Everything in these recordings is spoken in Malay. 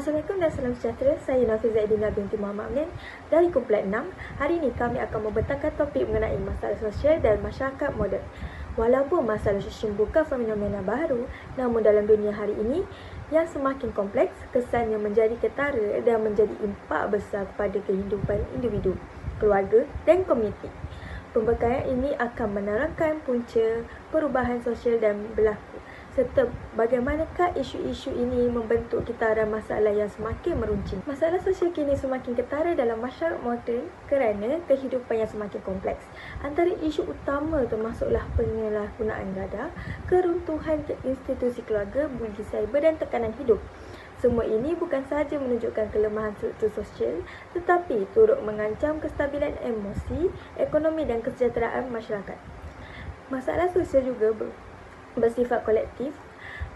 Assalamualaikum dan salam sejahtera. Saya Nafiza Edina binti Muhammad Amin dari Kumpulan 6. Hari ini kami akan membentangkan topik mengenai masalah sosial dan masyarakat moden. Walaupun masalah sosial bukan fenomena baru, namun dalam dunia hari ini yang semakin kompleks, kesannya menjadi ketara dan menjadi impak besar kepada kehidupan individu, keluarga dan komuniti. Pembekalan ini akan menerangkan punca perubahan sosial dan berlaku, serta bagaimanakah isu-isu ini membentuk kitaran masalah yang semakin meruncing. Masalah sosial kini semakin ketara dalam masyarakat moden kerana kehidupan yang semakin kompleks. Antara isu utama termasuklah penyalahgunaan radar, keruntuhan institusi keluarga, bully cyber dan tekanan hidup. Semua ini bukan sahaja menunjukkan kelemahan struktur sosial, tetapi turut mengancam kestabilan emosi, ekonomi dan kesejahteraan masyarakat. Masalah sosial juga bersifat kolektif,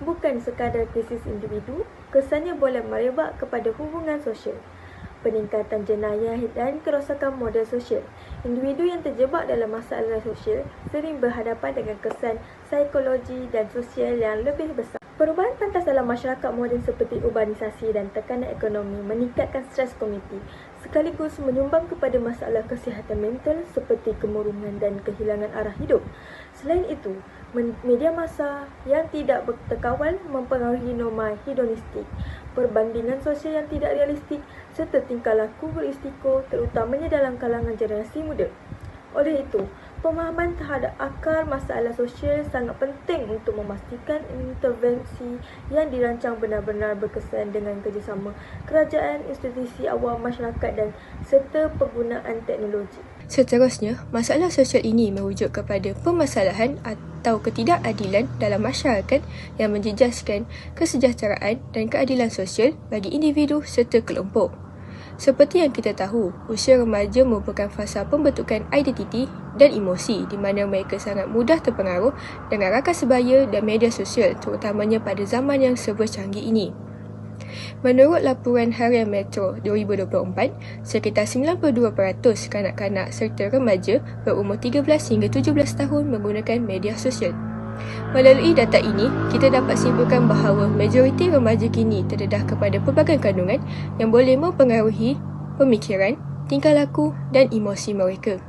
bukan sekadar krisis individu, kesannya boleh merebak kepada hubungan sosial. Peningkatan jenayah dan kerosakan model sosial. Individu yang terjebak dalam masalah sosial sering berhadapan dengan kesan psikologi dan sosial yang lebih besar. Perubahan pantas dalam masyarakat moden seperti urbanisasi dan tekanan ekonomi meningkatkan stres komuniti, sekaligus menyumbang kepada masalah kesihatan mental seperti kemurungan dan kehilangan arah hidup. Selain itu, media massa yang tidak berterkawal mempengaruhi norma hedonistik, perbandingan sosial yang tidak realistik serta tingkah laku berisiko terutamanya dalam kalangan generasi muda. Oleh itu, pemahaman terhadap akar masalah sosial sangat penting untuk memastikan intervensi yang dirancang benar-benar berkesan dengan kerjasama kerajaan, institusi awam, masyarakat dan serta penggunaan teknologi. Seterusnya, masalah sosial ini merujuk kepada permasalahan atau ketidakadilan dalam masyarakat yang menjejaskan kesejahteraan dan keadilan sosial bagi individu serta kelompok. Seperti yang kita tahu, usia remaja merupakan fasa pembentukan identiti dan emosi di mana mereka sangat mudah terpengaruh dengan rakan sebaya dan media sosial, terutamanya pada zaman yang serba canggih ini. Menurut laporan Harian Metro 2024, sekitar 92% kanak-kanak serta remaja berumur 13 hingga 17 tahun menggunakan media sosial. Melalui data ini, kita dapat simpulkan bahawa majoriti remaja kini terdedah kepada pelbagai kandungan yang boleh mempengaruhi pemikiran, tingkah laku dan emosi mereka.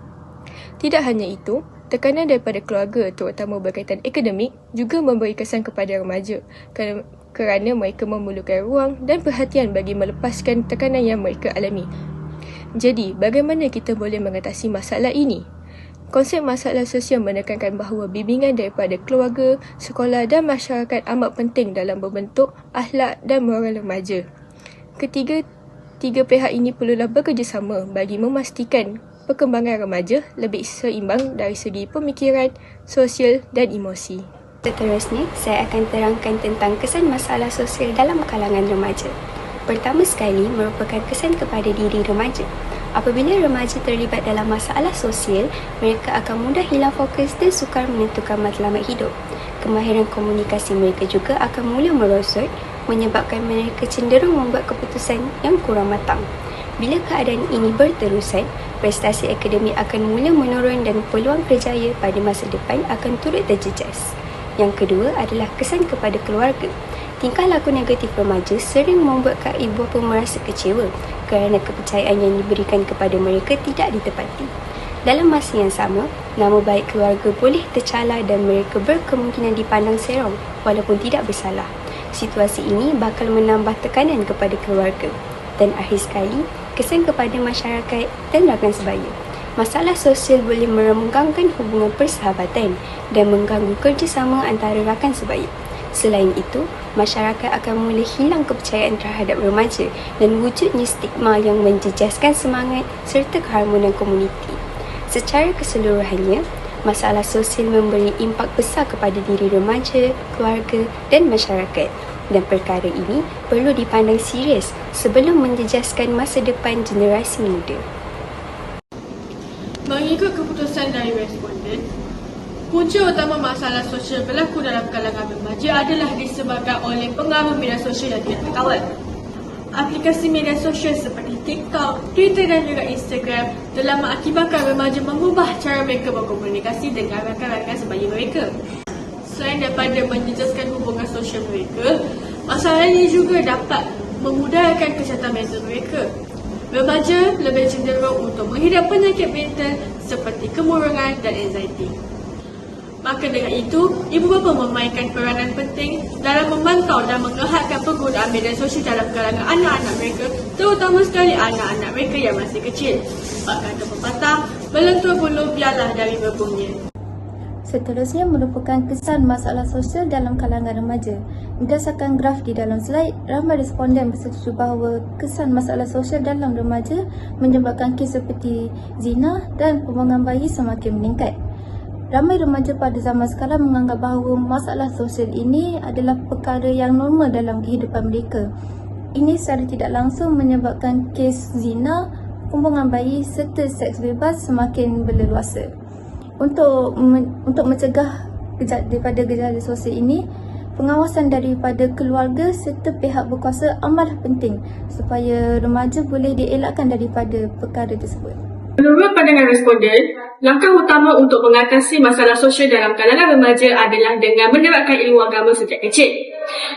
Tidak hanya itu, tekanan daripada keluarga terutama berkaitan akademik juga memberi kesan kepada remaja kerana mereka memerlukan ruang dan perhatian bagi melepaskan tekanan yang mereka alami. Jadi, bagaimana kita boleh mengatasi masalah ini? Konsep masalah sosial menekankan bahawa bimbingan daripada keluarga, sekolah dan masyarakat amat penting dalam membentuk akhlak dan moral remaja. Tiga pihak ini perlulah bekerjasama bagi memastikan perkembangan remaja lebih seimbang dari segi pemikiran, sosial dan emosi. Seterusnya, saya akan terangkan tentang kesan masalah sosial dalam kalangan remaja. Pertama sekali, merupakan kesan kepada diri remaja. Apabila remaja terlibat dalam masalah sosial, mereka akan mudah hilang fokus dan sukar menentukan matlamat hidup. Kemahiran komunikasi mereka juga akan mula merosot, menyebabkan mereka cenderung membuat keputusan yang kurang matang. Bila keadaan ini berterusan, prestasi akademik akan mula menurun dan peluang kerjaya pada masa depan akan turut terjejas. Yang kedua adalah kesan kepada keluarga. Tingkah laku negatif remaja sering membuatkan ibu bapa merasa kecewa kerana kepercayaan yang diberikan kepada mereka tidak ditepati. Dalam masa yang sama, nama baik keluarga boleh tercalar dan mereka berkemungkinan dipandang serong walaupun tidak bersalah. Situasi ini bakal menambah tekanan kepada keluarga. Dan akhir sekali, kesan kepada masyarakat dan rakan sebaya. Masalah sosial boleh merenggangkan hubungan persahabatan dan mengganggu kerjasama antara rakan sebaya. Selain itu, masyarakat akan mula hilang kepercayaan terhadap remaja dan wujudnya stigma yang menjejaskan semangat serta keharmonian komuniti. Secara keseluruhannya, masalah sosial memberi impak besar kepada diri remaja, keluarga dan masyarakat. Dan perkara ini perlu dipandang serius sebelum menjejaskan masa depan generasi muda. Mengikut keputusan dari responden, punca utama masalah sosial berlaku dalam kalangan remaja adalah disebabkan oleh pengaruh media sosial yang tidak terkawal. Aplikasi media sosial seperti TikTok, Twitter dan juga Instagram telah mengakibatkan remaja mengubah cara mereka berkomunikasi dengan rakan-rakan sebaya mereka. Selain daripada menjejaskan hubungan sosial mereka, masalah ini juga dapat memudahkan kesihatan mental mereka. Remaja lebih cenderung untuk menghidap penyakit mental seperti kemurungan dan anxiety. Maka dengan itu, ibu bapa memainkan peranan penting dalam memantau dan mengelakkan penggunaan media sosial dalam kalangan anak-anak mereka, terutama sekali anak-anak mereka yang masih kecil. Sebab kata pepatah, belentur bulu biarlah dari berbunyi. Seterusnya merupakan kesan masalah sosial dalam kalangan remaja. Berdasarkan graf di dalam slide, ramai responden bersetuju bahawa kesan masalah sosial dalam remaja menyebabkan kes seperti zina dan pembuangan bayi semakin meningkat. Ramai remaja pada zaman sekarang menganggap bahawa masalah sosial ini adalah perkara yang normal dalam kehidupan mereka. Ini secara tidak langsung menyebabkan kes zina, pembuangan bayi serta seks bebas semakin berleluasa. Untuk mencegah daripada gejala sosial ini, pengawasan daripada keluarga serta pihak berkuasa amatlah penting supaya remaja boleh dielakkan daripada perkara tersebut. Menurut pandangan responden, langkah utama untuk mengatasi masalah sosial dalam kalangan remaja adalah dengan menerapkan ilmu agama sejak kecil.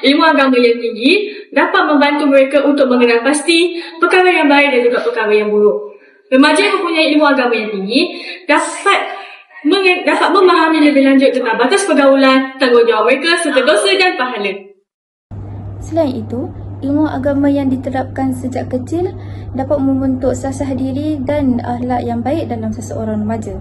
Ilmu agama yang tinggi dapat membantu mereka untuk mengenal pasti perkara yang baik dan juga perkara yang buruk. Remaja yang mempunyai ilmu agama yang tinggi dapat memahami lebih lanjut tentang batas pergaulan, tanggungjawab mereka serta dosa dan pahala. Selain itu, ilmu agama yang diterapkan sejak kecil dapat membentuk sasah diri dan akhlak yang baik dalam seseorang remaja.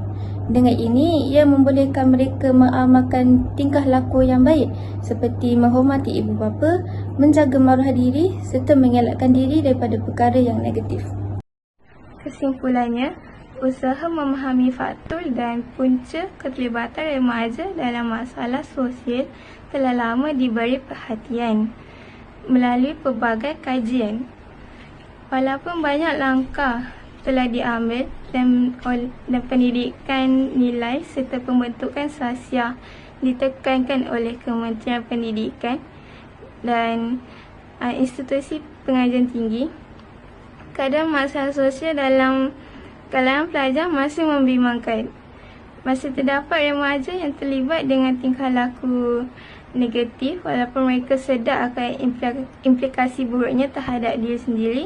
Dengan ini, ia membolehkan mereka mengamalkan tingkah laku yang baik seperti menghormati ibu bapa, menjaga maruah diri serta mengelakkan diri daripada perkara yang negatif. Kesimpulannya, usaha memahami faktor dan punca keterlibatan remaja dalam masalah sosial telah lama diberi perhatian melalui pelbagai kajian. Walaupun banyak langkah telah diambil dan pendidikan nilai serta pembentukan sasiah ditekankan oleh Kementerian Pendidikan dan institusi pengajian tinggi, keadaan masalah sosial dalam kalangan pelajar masih membimbangkan. Masih terdapat remaja yang terlibat dengan tingkah laku negatif walaupun mereka sedar akan implikasi buruknya terhadap diri sendiri,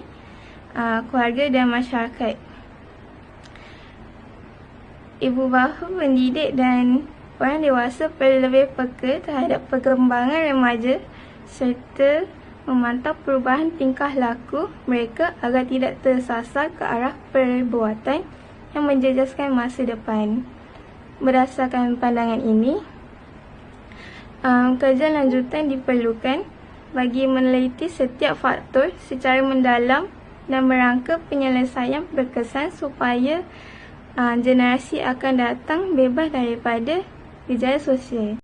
keluarga dan masyarakat. Ibu bapa, pendidik dan orang dewasa perlu lebih peka terhadap perkembangan remaja serta memantau perubahan tingkah laku mereka agar tidak tersasar ke arah perbuatan yang menjejaskan masa depan. Berdasarkan pandangan ini, kajian lanjutan diperlukan bagi meneliti setiap faktor secara mendalam dan merangka penyelesaian berkesan supaya generasi akan datang bebas daripada gejala sosial.